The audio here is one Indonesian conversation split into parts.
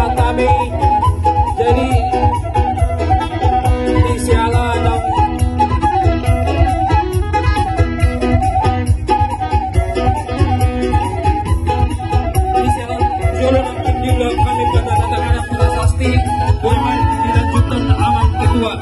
membuat kami jadi disialan dong. Disialan jualan juga kami kata-kata anak prasasti bermain dilanjutkan aman ketua.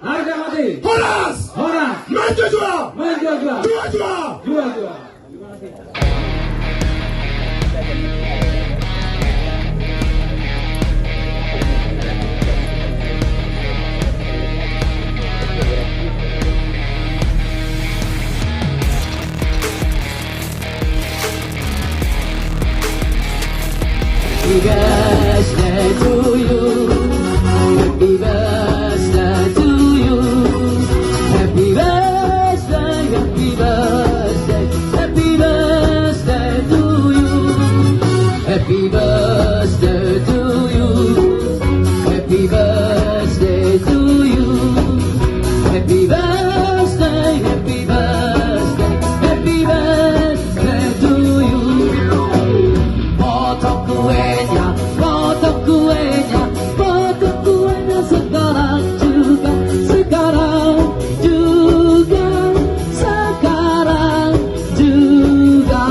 Harga mati. Horas. Maju jua. Jua. Happy birthday to you. Happy birthday to you. Happy birthday, happy birthday, happy birthday to you. Happy birthday to you. Happy birthday to you. Happy birthday, happy birthday, happy birthday to you. Potong kuenya, potong kuenya, potong kuenya sekarang juga, sekarang juga, sekarang juga.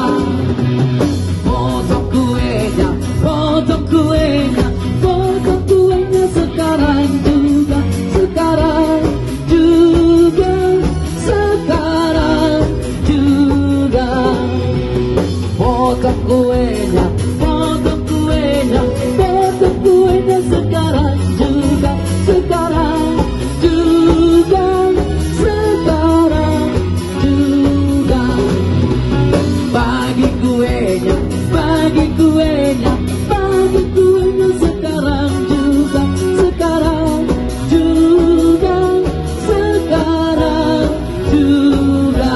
Potong kuenya, potong kuenya, potong kuenya sekarang juga, sekarang juga, sekarang juga. Potong kuenya, potong kuenya, potong kuenya sekarang juga, sekarang juga, sekarang juga. Bagi kuenya, bagi kuenya, bagi kuenya sekarang juga, sekarang juga, sekarang juga.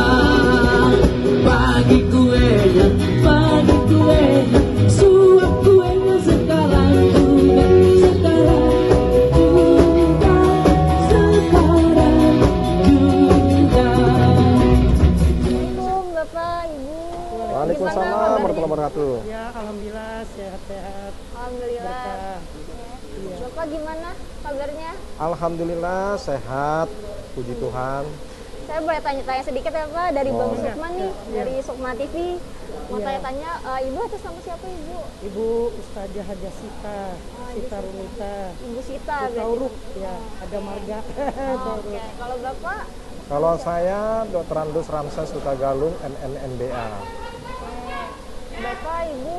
Bagi kuenya, bagi kuenya, suap kuenya sekarang juga, sekarang juga, sekarang juga. Assalamualaikum Bapak, Ibu. Waalaikumsalam warahmatullahi wabarakatuh. Ya, alhamdulillah sehat-sehat. Alhamdulillah. Berkah. Ya. Bapak gimana kabarnya? Alhamdulillah sehat, puji Tuhan. Saya boleh tanya-tanya sedikit ya Pak dari Bang Boleh. Sukma nih, dari Sukma TV. Mau Iya. tanya-tanya, Ibu atas nama siapa Ibu? Ibu Ustazah Haja Sita, Sita Runita. Ibu Sita berarti. Tauruk, ya, ada marga. Oh, Oke, kalau Bapak? Kalau saya Dr. Andus Ramses Sutagalung, NNNBA. Bapak, Ibu,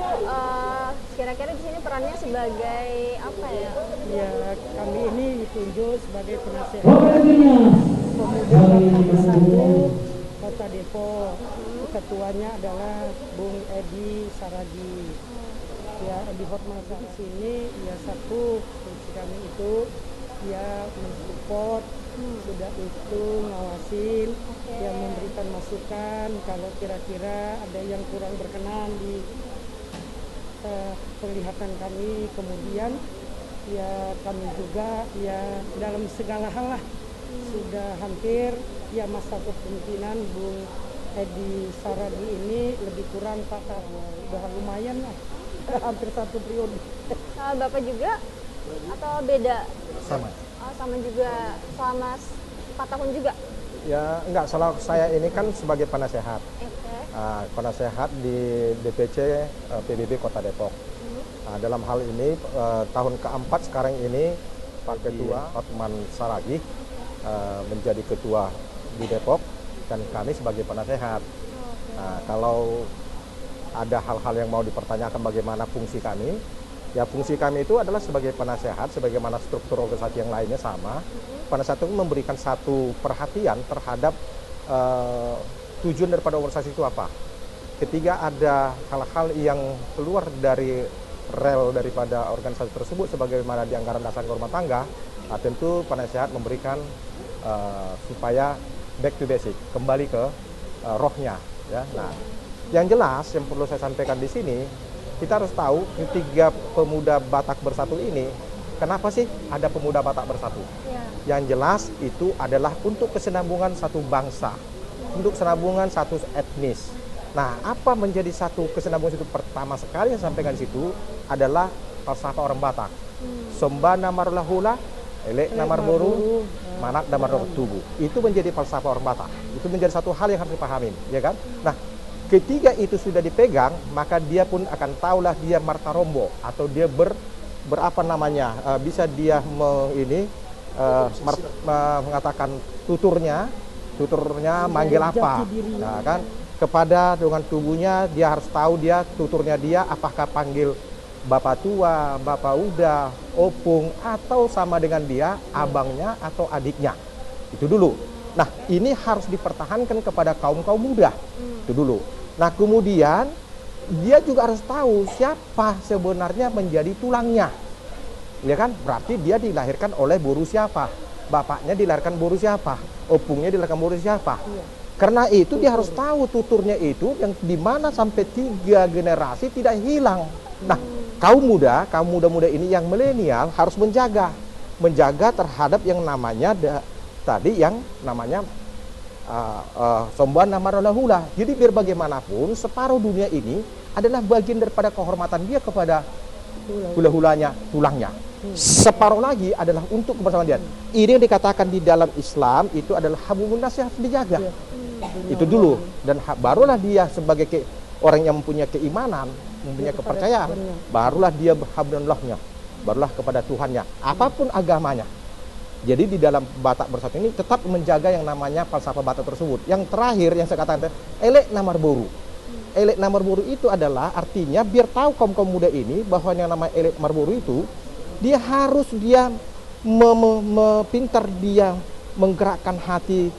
kira-kira di sini perannya sebagai apa ya? Ya, kami ini ditunjuk sebagai penasehat pemuda Bapak Kota Depok. Ketuanya adalah Bung Edi Saragi. Ya, dihormati di sini ya satu fungsi kami itu ya mensupport, sudah itu ngawasin, ya memberikan masukan kalau kira-kira ada yang kurang berkenan di penglihatan kami. Kemudian ya kami juga ya dalam segala hal lah sudah hampir ya masa kepemimpinan Bung Edi Saragi ini lebih kurang udah lumayan lah hampir 1 periode. Bapak juga atau beda? Sama. Oh, sama juga selama 4 tahun juga. Ya enggak, salah saya ini kan sebagai penasehat. Oke. Penasehat di DPC PBB Kota Depok. Dalam hal ini tahun keempat sekarang ini Pak Ketua Hotman Saragih menjadi ketua di Depok dan kami sebagai penasehat. Kalau ada hal-hal yang mau dipertanyakan bagaimana fungsi kami, ya fungsi kami itu adalah sebagai penasehat, sebagaimana struktur organisasi yang lainnya sama. Penasehat itu memberikan satu perhatian terhadap tujuan daripada organisasi itu apa. Ketika ada hal-hal yang keluar dari rel daripada organisasi tersebut sebagaimana di anggaran dasar rumah tangga, tentu penasehat memberikan supaya back to basic, kembali ke rohnya. Ya. Nah, yang jelas yang perlu saya sampaikan di sini, kita harus tahu ketiga pemuda Batak Bersatu ini, kenapa sih ada pemuda Batak Bersatu? Ya. Yang jelas itu adalah untuk kesinambungan satu bangsa, untuk kesinambungan satu etnis. Nah, apa menjadi satu kesinambungan itu? Pertama sekali yang sampaikan di situ adalah falsafah orang Batak. Sombana marulahula, elek namar boru, manak damar tubuh. Itu menjadi falsafah orang Batak. Itu menjadi satu hal yang harus dipahamin, ya kan? Nah, ketika itu sudah dipegang, maka dia pun akan tahulah dia martarombo atau dia berapa namanya, bisa dia mengatakan tuturnya manggil apa, nah, kan? Kepada dengan tubuhnya dia harus tahu dia tuturnya dia apakah panggil bapak tua, bapak uda, opung, atau sama dengan dia abangnya atau adiknya. Itu dulu. Nah, ini harus dipertahankan kepada kaum muda. Itu dulu. Nah, kemudian dia juga harus tahu siapa sebenarnya menjadi tulangnya. Ya kan? Berarti dia dilahirkan oleh boru siapa? Bapaknya dilahirkan boru siapa? Opungnya dilahirkan boru siapa? Karena itu dia harus tahu tuturnya itu yang dimana sampai 3 generasi tidak hilang. Nah, kaum muda ini yang milenial harus menjaga terhadap yang namanya tadi yang namanya somban namarolahula. Jadi biar bagaimanapun separuh dunia ini adalah bagian daripada kehormatan dia kepada hula-hulanya, tulangnya. Separuh lagi adalah untuk kebersamaan dia. Ini yang dikatakan di dalam Islam itu adalah hablun nas yang harus dijaga. Itu dulu, dan barulah dia sebagai orang yang mempunyai keimanan, mempunyai kepercayaan, barulah dia hablunillahnya, barulah kepada Tuhannya, apapun agamanya. Jadi di dalam Batak Bersatu ini tetap menjaga yang namanya falsafah Batak tersebut. Yang terakhir yang saya katakan, elek namar boru. Elek namar boru itu adalah artinya biar tahu kaum muda ini bahwa yang namanya elek namar boru itu dia harus pintar dia menggerakkan hati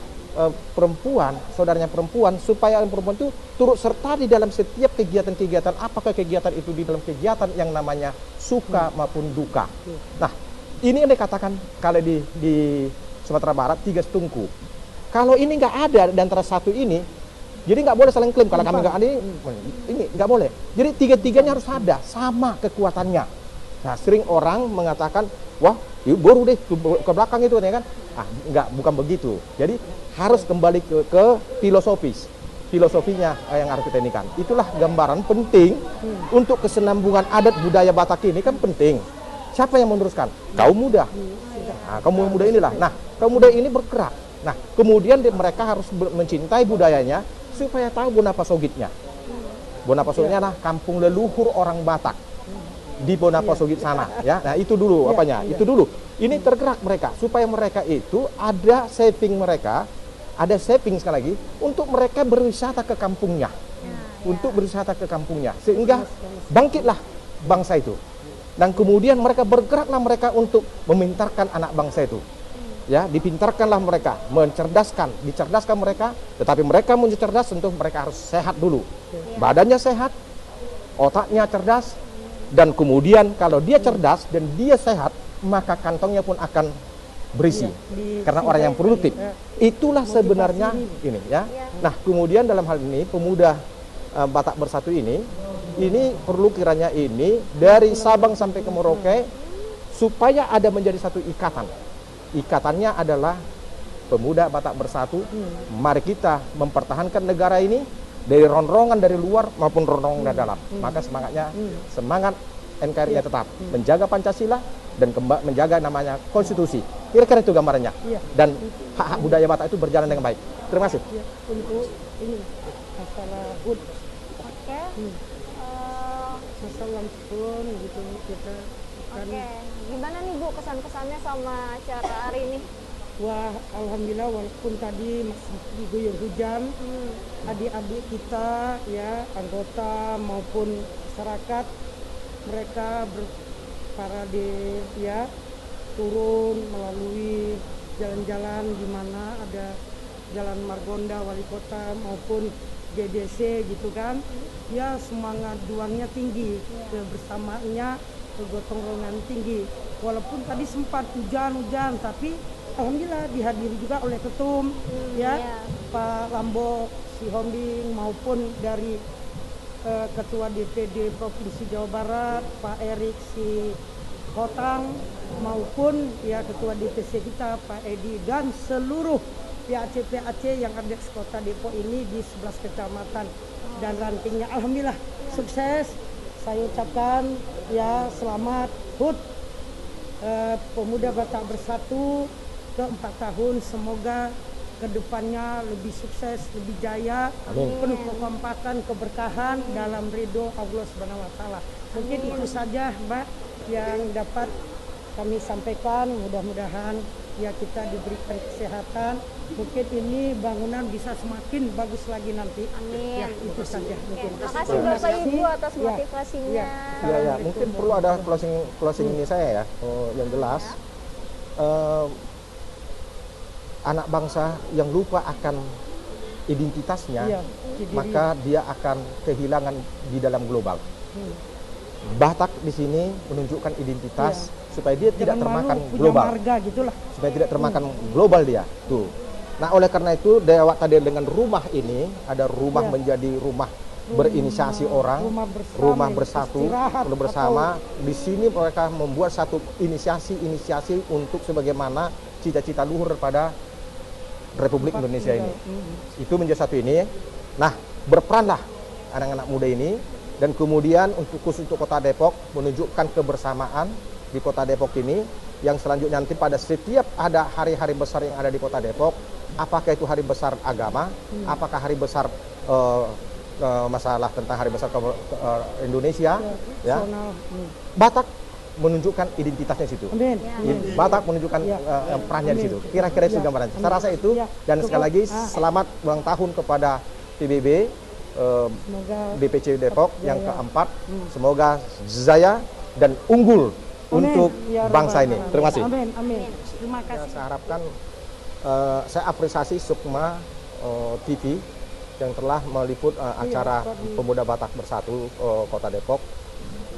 perempuan, saudaranya perempuan, supaya perempuan itu turut serta di dalam setiap kegiatan-kegiatan, apakah kegiatan itu di dalam kegiatan yang namanya suka maupun duka. Nah, ini yang dikatakan kalau di Sumatera Barat 3 setungku. Kalau ini nggak ada di antara satu ini, jadi nggak boleh saling klaim. Kalau kami nggak ada ini nggak boleh. Jadi 3-3-nya harus ada, sama kekuatannya. Nah, sering orang mengatakan, wah, yuk boru deh ke belakang itu, ya kan? Enggak, bukan begitu. Jadi harus kembali ke filosofinya yang harus kita inikan. Itulah gambaran penting untuk kesinambungan adat budaya Batak ini kan penting. Siapa yang meneruskan? Kaum muda. Nah, kaum muda inilah. Nah, kaum muda ini bergerak. Nah, kemudian mereka harus mencintai budayanya supaya tahu Bonapasogitnya. Bonapasogitnya adalah kampung leluhur orang Batak di Bonapasogit sana, ya. Nah, itu dulu apanya? Itu dulu. Ini tergerak mereka supaya mereka itu ada saving sekali lagi untuk mereka berwisata ke kampungnya. Untuk berwisata ke kampungnya sehingga bangkitlah bangsa itu. Dan kemudian mereka bergeraklah mereka untuk memintarkan anak bangsa itu. Ya, dipintarkanlah mereka, dicerdaskan mereka, tetapi mereka menjadi cerdas tentu mereka harus sehat dulu. Badannya sehat, otaknya cerdas, dan kemudian kalau dia cerdas dan dia sehat, maka kantongnya pun akan berisi. Iya, di Karena orang yang sini, produktif. Itulah motivasi sebenarnya ini ya. Iya. Nah, kemudian dalam hal ini pemuda Batak Bersatu ini perlu kiranya ini dari Sabang sampai ke Merauke supaya ada menjadi satu ikatan. Ikatannya adalah pemuda Batak Bersatu. Mari kita mempertahankan negara ini dari ronrongan dari luar maupun ronrongan dari dalam. Maka semangat NKRI tetap menjaga Pancasila dan menjaga namanya konstitusi. Kira-kira itu gambarannya. Iya. Dan hak-hak budaya Batak itu berjalan dengan baik. Terima kasih. Ya, untuk ini masalah HUT, Oke. masalah pun gitu kita kan. Oke. Gimana nih Bu kesan-kesannya sama acara hari ini? Wah, alhamdulillah walaupun tadi masih diguyur hujan, adik-adik kita ya anggota maupun masyarakat mereka berparade ya turun melalui jalan-jalan di mana ada Jalan Margonda Wali Kota maupun GDC gitu kan. Ya semangat juangnya tinggi, kebersamaannya kegotong royongan tinggi. Walaupun tadi sempat hujan-hujan tapi alhamdulillah dihadiri juga oleh ketum ya Pak Lambo Sihombing maupun dari Ketua DPD Provinsi Jawa Barat Pak Erik Hotang maupun ya Ketua DPC kita Pak Edi dan seluruh PAC yang ada di Kota Depok ini di 11 kecamatan dan rantingnya alhamdulillah sukses. Saya ucapkan ya selamat HUT Pemuda Batak Bersatu ke-4 tahun, semoga kedepannya lebih sukses, lebih jaya, penuh kekompakan, keberkahan dalam ridho Allah Subhanahu Wa Taala. Mungkin itu saja Mbak yang dapat kami sampaikan. Mudah-mudahan ya kita diberikan kesehatan. Mungkin ini bangunan bisa semakin bagus lagi nanti. Amin. Ya itu saja mungkin. Makasih Bapak Ibu atas motivasinya. Ya, mungkin perlu ada closing ini saya ya. Yang jelas anak bangsa yang lupa akan identitasnya, Iya, maka dia akan kehilangan di dalam global. Batak di sini menunjukkan identitas supaya dia tidak Jangan termakan malu, punya global. marga gitulah. Supaya tidak termakan global dia. Tuh. Nah, oleh karena itu Dewa tadi dengan rumah ini ada rumah menjadi rumah berinisiasi orang, rumah bersatu, bersama. Di sini mereka membuat satu inisiasi untuk sebagaimana cita-cita luhur pada Republik Indonesia ini. Itu menjadi satu ini. Nah, berperanlah anak-anak muda ini dan kemudian khusus untuk Kota Depok menunjukkan kebersamaan di Kota Depok ini yang selanjutnya nanti pada setiap ada hari-hari besar yang ada di Kota Depok, apakah itu hari besar agama, apakah hari besar masalah tentang hari besar Indonesia, ya. Batak menunjukkan identitasnya di situ. Amin. Batak menunjukkan perannya di situ. Kira-kira itu gambarannya. Saya rasa itu. Dan sekali lagi selamat ulang tahun kepada PBB DPC Depok yang keempat. Semoga jaya dan unggul untuk bangsa ini. Terima kasih. Amin. Terima kasih. Saya harapkan saya apresiasi Sukma TV yang telah meliput acara Pemuda Batak Bersatu Kota Depok.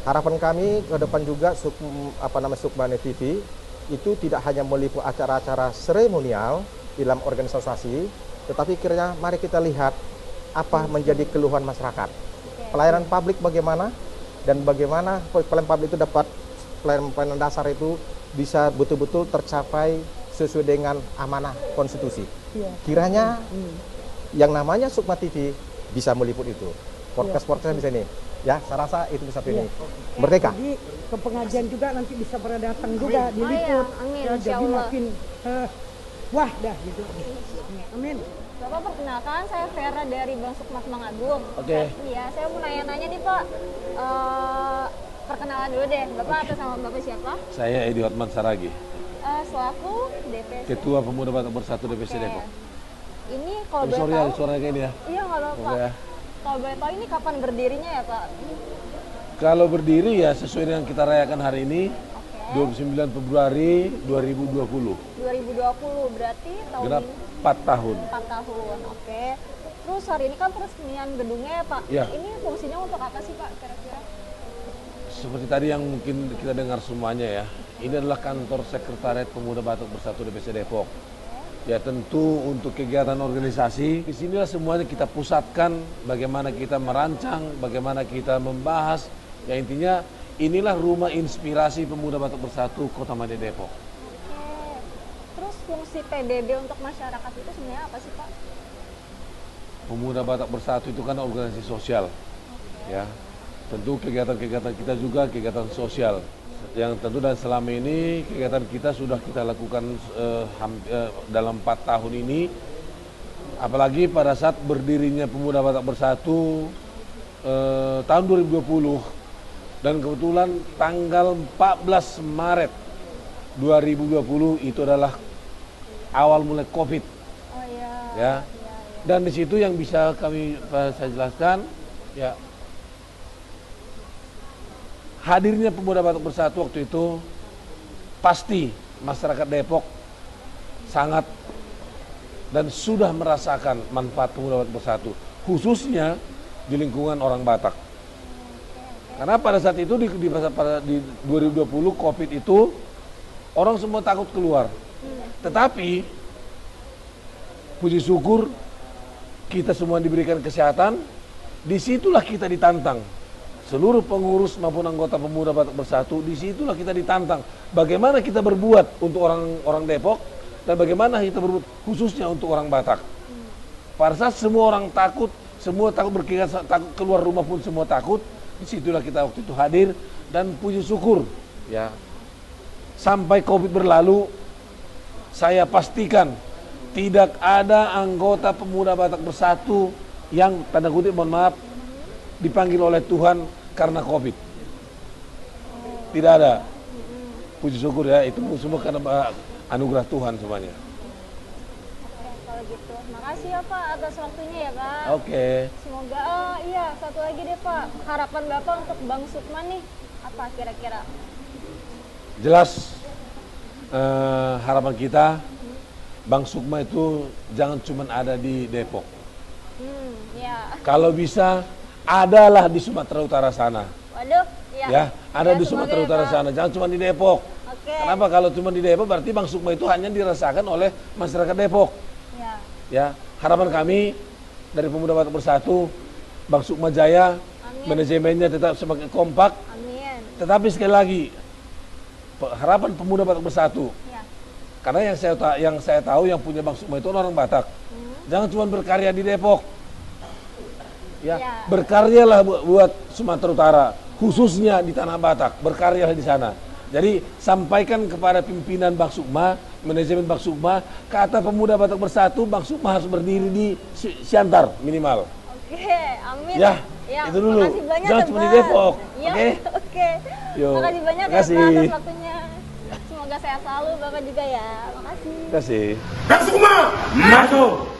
Harapan kami ke depan juga Sukma TV itu tidak hanya meliput acara-acara seremonial dalam organisasi, tetapi kiranya mari kita lihat apa menjadi keluhan masyarakat. Pelayanan publik bagaimana dan bagaimana pelayanan publik itu dapat pelayanan dasar itu bisa betul-betul tercapai sesuai dengan amanah konstitusi. Kiranya yang namanya Sukma TV bisa meliput itu. Podcast-podcast di sini. Ya, saya rasa itu bisa ini. Merdeka. Jadi ke pengajian juga nanti bisa berdatang juga diliput. Amin, Ya, jadi insyaallah. makin wah dah gitu. Amin. Bapak perkenalkan, saya Vera dari Bang Sukma Mangagung. Oke. Iya, saya mau nanya-nanya nih Pak. Perkenalan dulu deh, Bapak atas nama Bapak siapa? Saya Edi Hotman Saragi, Selaku DPC. Ketua Pemuda Batak Bersatu DPC Oke. Depok. Ini kalau boleh Sorry ya, tahu, suaranya kayak ini ya. iya nggak apa-apa. Oke ya. Kalau boleh tahu ini kapan berdirinya ya Pak? Kalau berdiri ya sesuai dengan kita rayakan hari ini, Oke. 29 Februari 2020. 2020 berarti tahun Genap ini 4 tahun. 4 tahun. Oke. Terus hari ini kan peresmian gedungnya ya Pak. Iya. Ini fungsinya untuk apa sih Pak kira-kira? seperti tadi yang mungkin kita dengar semuanya ya, ini adalah kantor sekretariat Pemuda Batak Bersatu DPC Depok. Ya tentu untuk kegiatan organisasi, di sinilah semuanya kita pusatkan, bagaimana kita merancang, bagaimana kita membahas. Ya intinya inilah rumah inspirasi Pemuda Batak Bersatu Kota Madya Depok. Oke. Terus fungsi PBB untuk masyarakat itu sebenarnya apa sih Pak? Pemuda Batak Bersatu itu kan organisasi sosial. Ya, tentu kegiatan-kegiatan kita juga kegiatan sosial. Yang tentu dan selama ini kegiatan kita sudah kita lakukan dalam 4 tahun ini, apalagi pada saat berdirinya Pemuda Batak Bersatu tahun 2020 dan kebetulan tanggal 14 Maret 2020 itu adalah awal mulai COVID. Oh iya. Ya, dan di situ yang bisa saya jelaskan ya. Hadirnya Pemuda Batak Bersatu waktu itu pasti masyarakat Depok sangat dan sudah merasakan manfaat Pemuda Batak Bersatu, khususnya di lingkungan orang Batak. Karena pada saat itu di 2020 COVID itu orang semua takut keluar. Tetapi puji syukur kita semua diberikan kesehatan, disitulah kita ditantang. Seluruh pengurus maupun anggota Pemuda Batak Bersatu, disitulah kita ditantang. Bagaimana kita berbuat untuk orang Depok dan bagaimana kita berbuat khususnya untuk orang Batak. Pada saat semua orang takut, semua takut berkeringat, takut keluar rumah pun semua takut, disitulah kita waktu itu hadir dan puji syukur. Ya, sampai COVID berlalu, saya pastikan tidak ada anggota Pemuda Batak Bersatu yang tanda kutip mohon maaf dipanggil oleh Tuhan karena COVID. Tidak ada. Puji syukur ya, itu semua karena anugerah Tuhan semuanya. Oke, kalau gitu. Makasih ya Pak atas waktunya ya Kak. Oke. Semoga, oh iya satu lagi deh Pak, harapan Bapak untuk Bang Sukma nih apa kira-kira? Jelas harapan kita Bang Sukma itu jangan cuma ada di Depok. Ya. Kalau bisa adalah di Sumatera Utara sana. Waduh, ya. Ya, ada Ya, di semoga Sumatera ya, Utara Pak. sana, jangan cuma di Depok. Oke. Kenapa? Kalau cuma di Depok berarti Bang Sukma itu hanya dirasakan oleh masyarakat Depok. Ya. Ya, harapan kami dari Pemuda Batak Bersatu, Bang Sukma Jaya, Amin. manajemennya tetap semakin kompak. Amin. Tetapi sekali lagi, harapan Pemuda Batak Bersatu, Ya. karena yang saya tahu yang punya Bang Sukma itu orang Batak. Jangan cuma berkarya di Depok. Ya, Ya. berkaryalah buat Sumatera Utara, khususnya di tanah Batak, berkaryalah di sana. Jadi sampaikan kepada pimpinan Bang Sukma, manajemen Bang Sukma, kata Pemuda Batak Bersatu, Bang Sukma harus berdiri di Siantar minimal. Oke, amin. Ya, itu dulu. Makasih banyak Jangan ya, cuma di Bang. Depok, Iya, oke? Oke. Yo, Makasih banyak makasih. ya Pak atas waktunya. Semoga sehat selalu Bapak juga ya. Makasih. Terima kasih. Bang Sukma, masuk!